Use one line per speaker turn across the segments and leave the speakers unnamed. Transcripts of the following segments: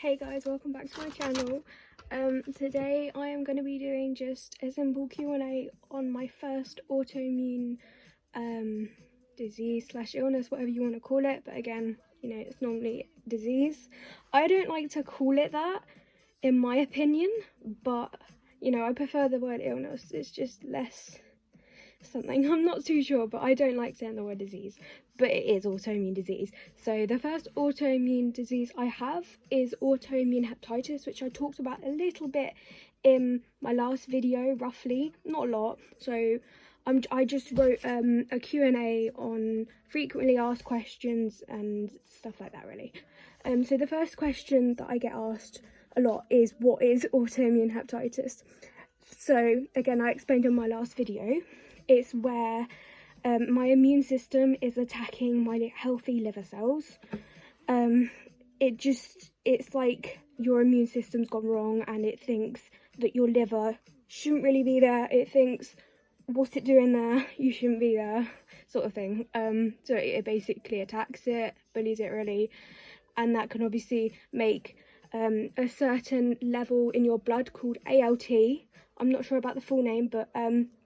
Hey guys, welcome back to my channel. Today I am going to be doing just a simple Q&A on my first autoimmune disease slash illness, whatever you want to call it, but again, you know, it's normally disease. I don't like to call it that, in my opinion, but you know, I prefer the word illness. It's just less something, I'm not too sure, but I don't like saying the word disease, but it is autoimmune disease. So the first autoimmune disease I have is autoimmune hepatitis, which I talked about a little bit in my last video, roughly, not a lot. So I just wrote a Q&A on frequently asked questions and stuff like that, really. So the first question that I get asked a lot is, what is autoimmune hepatitis? So again, I explained in my last video, it's where my immune system is attacking my healthy liver cells. It's like your immune system's gone wrong and it thinks that your liver shouldn't really be there. It thinks, what's it doing there? You shouldn't be there, sort of thing. So it basically attacks it, bullies it really, and that can obviously make a certain level in your blood called ALT. I'm not sure about the full name, but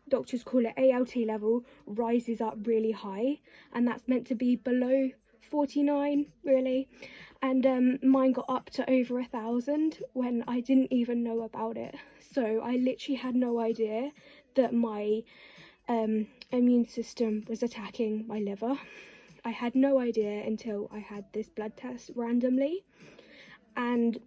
doctors call it ALT level, rises up really high, and that's meant to be below 49 really, and mine got up to over 1,000 when I didn't even know about it. So I literally had no idea that my immune system was attacking my liver. I had no idea until I had this blood test randomly, and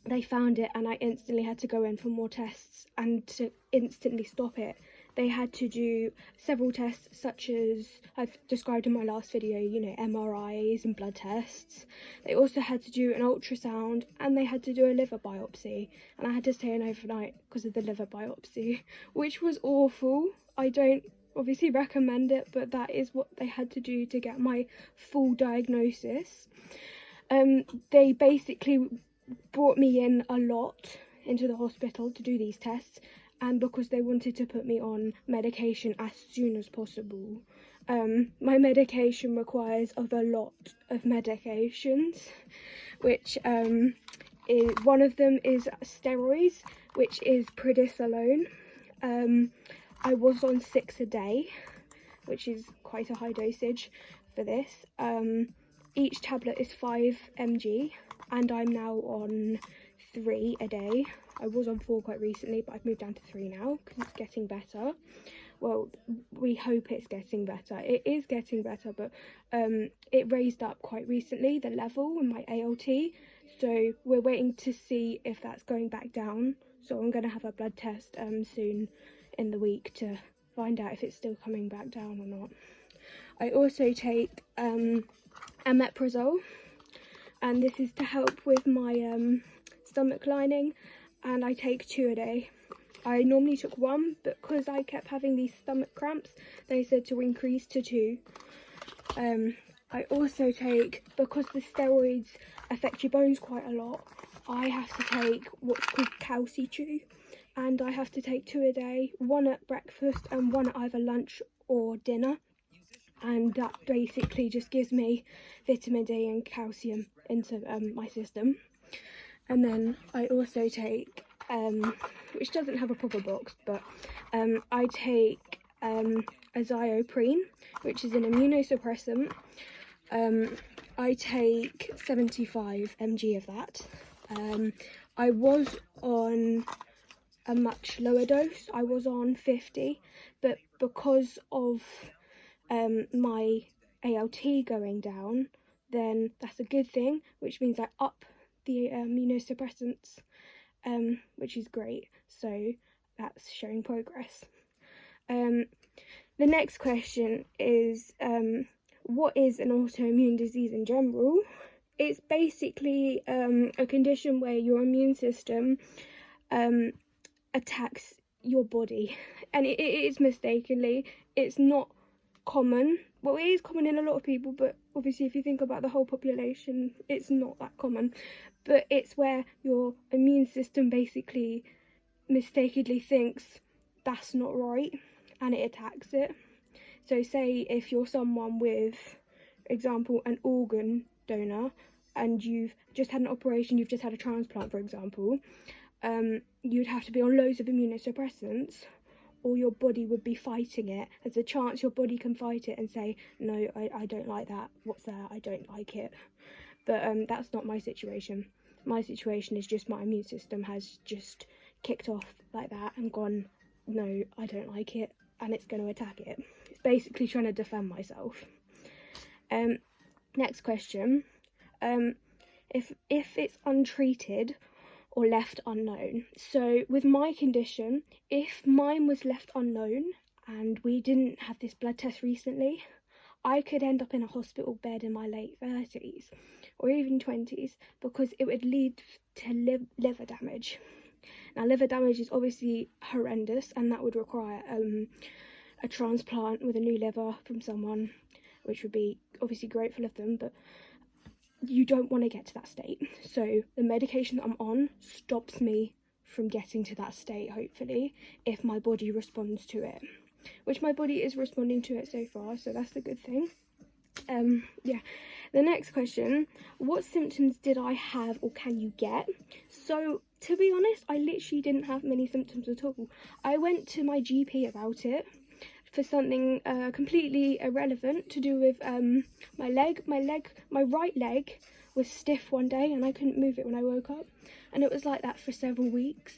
they found it, and I instantly had to go in for more tests, and to instantly stop it, they had to do several tests, such as I've described in my last video, you know, MRIs and blood tests. They also had to do an ultrasound, and they had to do a liver biopsy, and I had to stay in overnight because of the liver biopsy, which was awful. I don't obviously recommend it, but that is what they had to do to get my full diagnosis. They basically brought me in a lot into the hospital to do these tests, and because they wanted to put me on medication as soon as possible. My medication requires of a lot of medications, which one of them is steroids, which is prednisolone. I was on 6 a day, which is quite a high dosage for this. Each tablet is 5 mg, and I'm now on 3 a day. I was on 4 quite recently, but I've moved down to 3 now because it's getting better. Well, we hope it's getting better. It is getting better, but it raised up quite recently, the level in my ALT. So we're waiting to see if that's going back down. So I'm going to have a blood test soon in the week to find out if it's still coming back down or not. I also take omeprazole, and this is to help with my stomach lining, and I take 2 a day. I normally took 1, but because I kept having these stomach cramps, they said to increase to 2. I also take, because the steroids affect your bones quite a lot, I have to take what's called calci-chew, and I have to take 2 a day, 1 at breakfast and 1 at either lunch or dinner. And that basically just gives me vitamin D and calcium into my system. And then I also take, which doesn't have a proper box, but I take azaoprine, which is an immunosuppressant. I take 75 mg of that. I was on a much lower dose. I was on 50, but because of my ALT going down, then that's a good thing, which means I up the immunosuppressants, which is great. So that's showing progress. The next question is, what is an autoimmune disease in general? It's basically a condition where your immune system attacks your body, and it is mistakenly. It's not common. Well, it is common in a lot of people, but obviously if you think about the whole population, it's not that common. But it's where your immune system basically mistakenly thinks that's not right, and it attacks it. So say if you're someone with, example, an organ donor, and you've just had an operation, you've just had a transplant, for example, you'd have to be on loads of immunosuppressants, or your body would be fighting it. There's a chance your body can fight it and say, no, I don't like that, what's there, I don't like it. But that's not my situation. My situation is just my immune system has just kicked off like that and gone, no, I don't like it, and it's going to attack it. It's basically trying to defend myself. Next question. If it's untreated or left unknown. So with my condition, if mine was left unknown and we didn't have this blood test recently, I could end up in a hospital bed in my late 30s or even 20s, because it would lead to liver damage. Now, liver damage is obviously horrendous, and that would require a transplant with a new liver from someone, which would be obviously grateful of them, but you don't want to get to that state. So the medication that I'm on stops me from getting to that state, hopefully, if my body responds to it, which my body is responding to it so far, so that's a good thing. Yeah, the next question, what symptoms did I have or can you get? So to be honest, I literally didn't have many symptoms at all. I went to my GP about it for something completely irrelevant to do with my right leg was stiff one day and I couldn't move it when I woke up, and it was like that for several weeks.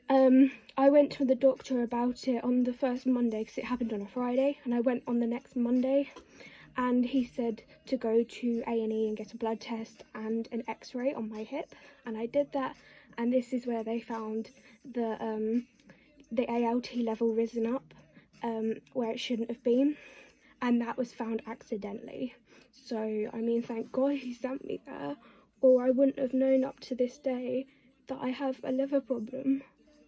I went to the doctor about it on the first Monday because it happened on a Friday, and I went on the next Monday, and he said to go to A&E and get a blood test and an x-ray on my hip, and I did that, and this is where they found the ALT level risen up where it shouldn't have been, and that was found accidentally. So I mean, thank God he sent me there, or I wouldn't have known up to this day that I have a liver problem.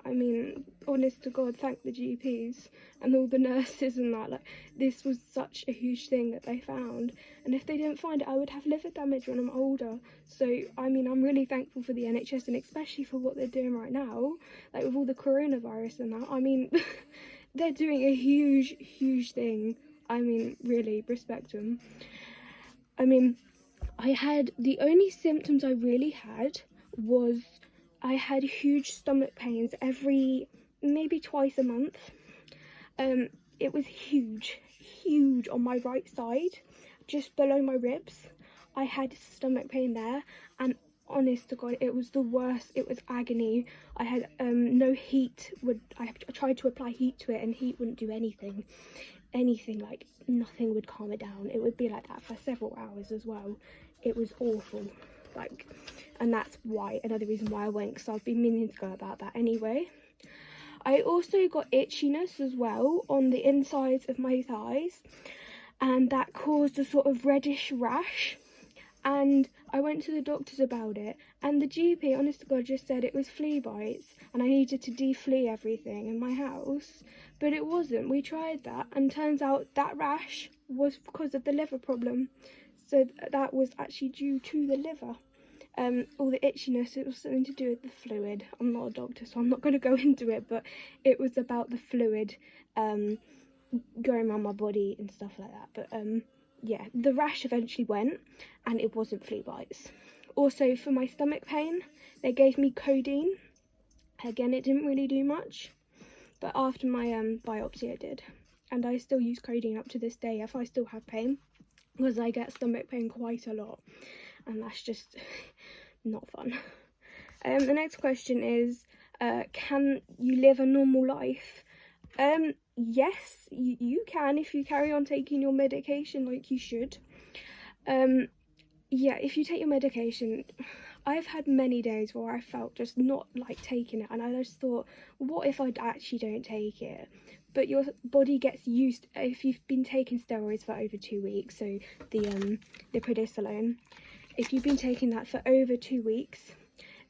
I mean, honest to God, thank the GPs and all the nurses and that. Like, this was such a huge thing that they found, and if they didn't find it, I would have liver damage when I'm older. So I mean, I'm really thankful for the NHS, and especially for what they're doing right now, like with all the coronavirus and that. I mean, they're doing a huge thing. I mean, really respect them. I mean, the only symptoms I really had was I had huge stomach pains maybe twice a month. It was huge on my right side, just below my ribs. I had stomach pain there, and honest to God, it was the worst. It was agony. I had no heat. I tried to apply heat to it, and heat wouldn't do anything. Like, nothing would calm it down. It would be like that for several hours as well. It was awful. Like, and that's another reason why I went, because I've been meaning to go about that anyway. I also got itchiness as well on the insides of my thighs, and that caused a sort of reddish rash, and I went to the doctors about it, and the GP, honest to God, just said it was flea bites and I needed to de-flea everything in my house, but it wasn't. We tried that, and turns out that rash was because of the liver problem. So that was actually due to the liver. All the itchiness, it was something to do with the fluid. I'm not a doctor, so I'm not going to go into it, but it was about the fluid going around my body and stuff like that. But yeah, the rash eventually went, and it wasn't flea bites. Also, for my stomach pain, they gave me codeine. Again, it didn't really do much, but after my biopsy it did, and I still use codeine up to this day if I still have pain, because I get stomach pain quite a lot, and that's just not fun. The next question is, can you live a normal life? Yes, you can if you carry on taking your medication like you should. Yeah, if you take your medication, I've had many days where I felt just not like taking it, and I just thought, what if I actually don't take it? But your body gets used, if you've been taking steroids for over 2 weeks, so the prednisolone, if you've been taking that for over 2 weeks,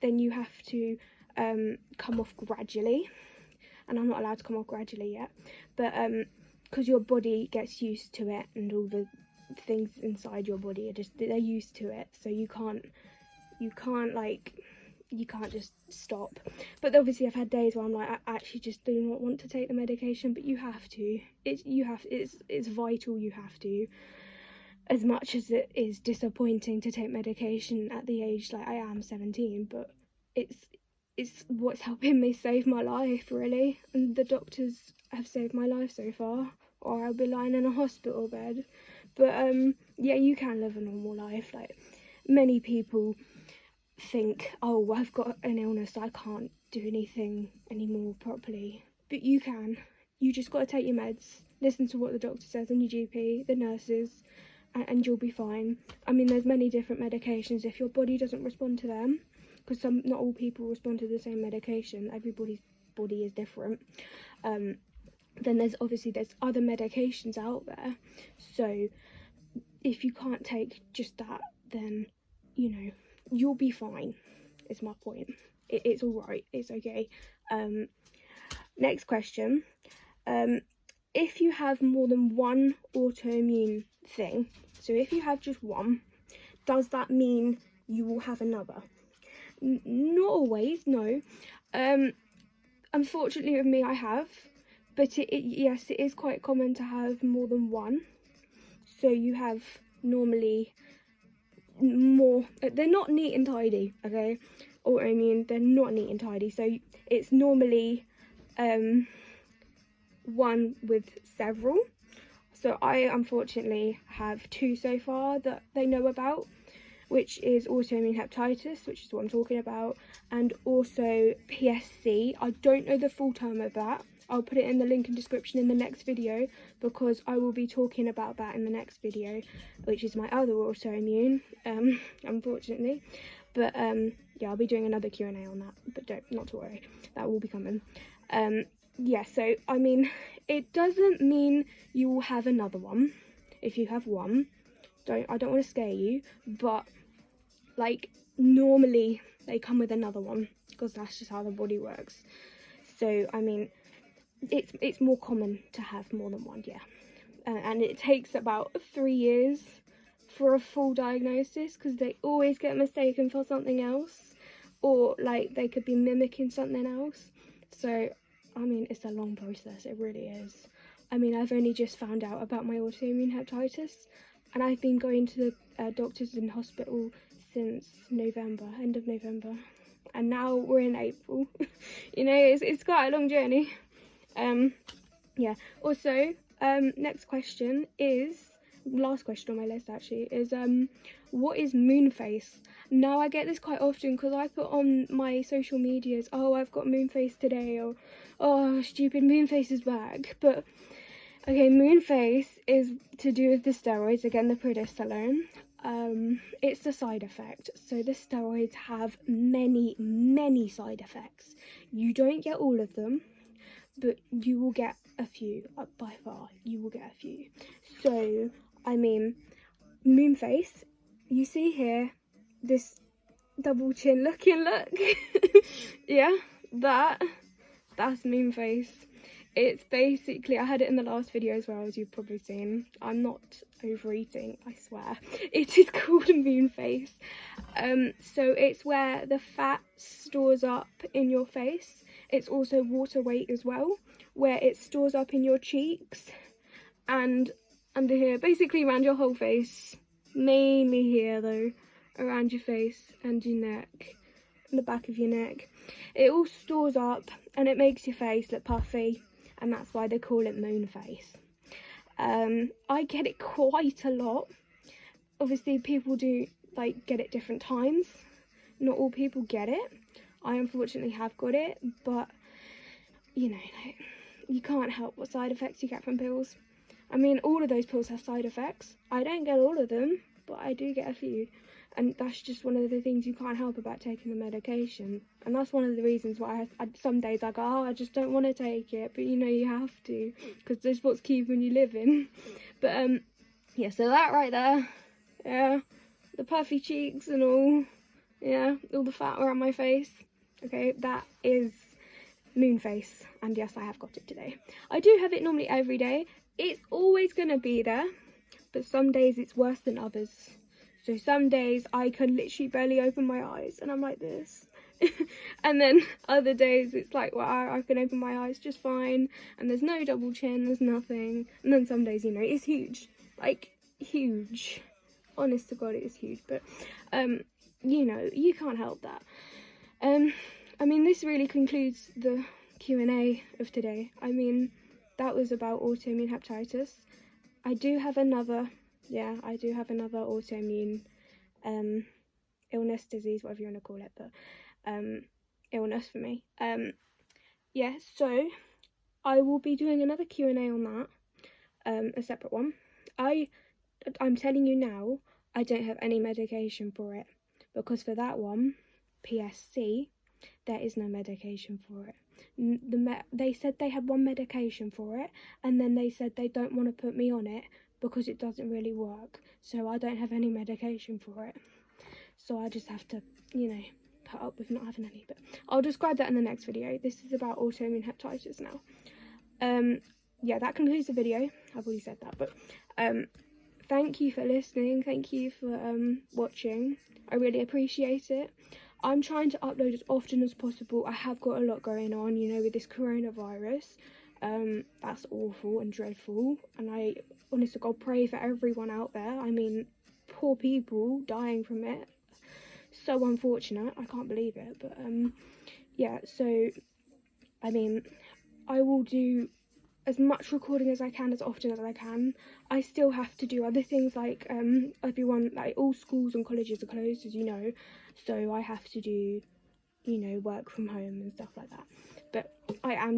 then you have to come off gradually, and I'm not allowed to come off gradually yet, but because your body gets used to it, and all the things inside your body they're used to it, so you can't just stop. But obviously I've had days where I'm like, I actually just do not want to take the medication, but you have to. It's vital, you have to. as much as it is disappointing to take medication at the age like I am 17, but it's what's helping me save my life, really. And the doctors have saved my life so far, or I'll be lying in a hospital bed. But yeah, you can live a normal life. Like, many people think, oh, I've got an illness, I can't do anything anymore properly. But you can. You just got to take your meds, listen to what the doctor says and your GP, the nurses, and you'll be fine. I mean, there's many different medications. If your body doesn't respond to them, because not all people respond to the same medication, everybody's body is different, then there's other medications out there. So if you can't take just that, then, you know, you'll be fine, is my point. It's all right, it's okay. Next question. If you have more than one autoimmune thing, so if you have just one, does that mean you will have another? Not always, no. Unfortunately with me, I have, but yes, it is quite common to have more than one. So you have normally more, they're not neat and tidy, okay? Autoimmune, they're not neat and tidy, so it's normally one with several. So I unfortunately have two so far that they know about, which is autoimmune hepatitis, which is what I'm talking about, and also PSC. I don't know the full term of that. I'll put it in the link in description in the next video, because I will be talking about that in the next video, which is my other autoimmune, unfortunately. But yeah, I'll be doing another Q&A on that, but not to worry, that will be coming. Yeah, so I mean, it doesn't mean you will have another one if you have one. I don't want to scare you, but like, normally they come with another one, because that's just how the body works. So I mean, it's more common to have more than one, yeah. And it takes about 3 years for a full diagnosis, because they always get mistaken for something else, or like they could be mimicking something else. So I mean, it's a long process, it really is. I mean, I've only just found out about my autoimmune hepatitis, and I've been going to the doctors in hospital since November, end of November, and now we're in April. You know, it's quite a long journey. Yeah, also, next question is, last question on my list actually, is what is moon face? Now, I get this quite often because I put on my social medias, oh, I've got moon face today, or oh, stupid moon face is back. But okay, moon face is to do with the steroids, again, the prednisolone. It's the side effect. So the steroids have many side effects. You don't get all of them, but you will get a few. By far, you will get a few. So I mean, moon face, you see here this double chin looking look. Yeah, that's moon face. It's basically, I had it in the last video as well, as you've probably seen. I'm not overeating, I swear. It is called moon face. So it's where the fat stores up in your face. It's also water weight as well, where it stores up in your cheeks and under here, basically around your whole face. Mainly here though, around your face and your neck, and the back of your neck. It all stores up and it makes your face look puffy, and that's why they call it moon face. I get it quite a lot. Obviously people do like get it different times. Not all people get it. I unfortunately have got it, but you know, like, you can't help what side effects you get from pills. I mean, all of those pills have side effects. I don't get all of them, but I do get a few. And that's just one of the things you can't help about taking the medication. And that's one of the reasons why some days I go, oh, I just don't want to take it. But you know, you have to, because that's what's keeping you living. But yeah, so that right there, yeah, the puffy cheeks and all, yeah, all the fat around my face. Okay, that is moon face. And yes, I have got it today. I do have it normally every day. It's always going to be there, but some days it's worse than others. So some days I can literally barely open my eyes and I'm like this. And then other days it's like, well, I can open my eyes just fine and there's no double chin, there's nothing. And then some days, you know, it's huge. Like, huge. Honest to God, it is huge. But, you know, you can't help that. I mean, this really concludes the Q&A of today. I mean, that was about autoimmune hepatitis. I do have another autoimmune illness, disease, whatever you want to call it, but illness for me. Yeah, so I will be doing another Q&A on that, a separate one. I'm telling you now, I don't have any medication for it, because for that one, PSC, there is no medication for it. They said they had one medication for it, and then they said they don't want to put me on it because it doesn't really work. So I don't have any medication for it. So I just have to, you know, put up with not having any. But I'll describe that in the next video. This is about autoimmune hepatitis now. Yeah, that concludes the video. I've already said that, but thank you for listening. Thank you for watching. I really appreciate it. I'm trying to upload as often as possible. I have got a lot going on, you know, with this coronavirus. That's awful and dreadful. And I, honestly, God, pray for everyone out there. I mean, poor people dying from it. So unfortunate. I can't believe it. But, yeah, so, I mean, I will do as much recording as I can, as often as I can. I still have to do other things, like all schools and colleges are closed, as you know, so I have to do, you know, work from home and stuff like that. But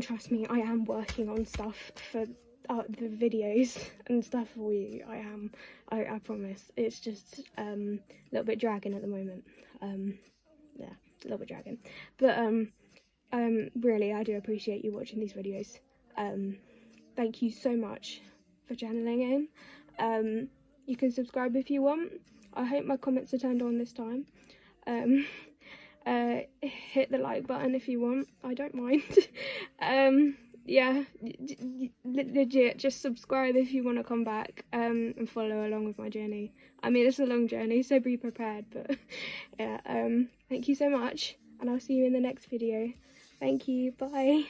trust me, I am working on stuff for the videos and stuff for you. I promise. It's just a little bit dragging at the moment. Yeah, a little bit dragging, but really, I do appreciate you watching these videos. Thank you so much for channeling in. You can subscribe if you want. I hope my comments are turned on this time. Hit the like button if you want. I don't mind. Yeah, legit, just subscribe if you want to come back and follow along with my journey. I mean, it's a long journey, so be prepared. But yeah, thank you so much, and I'll see you in the next video. Thank you. Bye.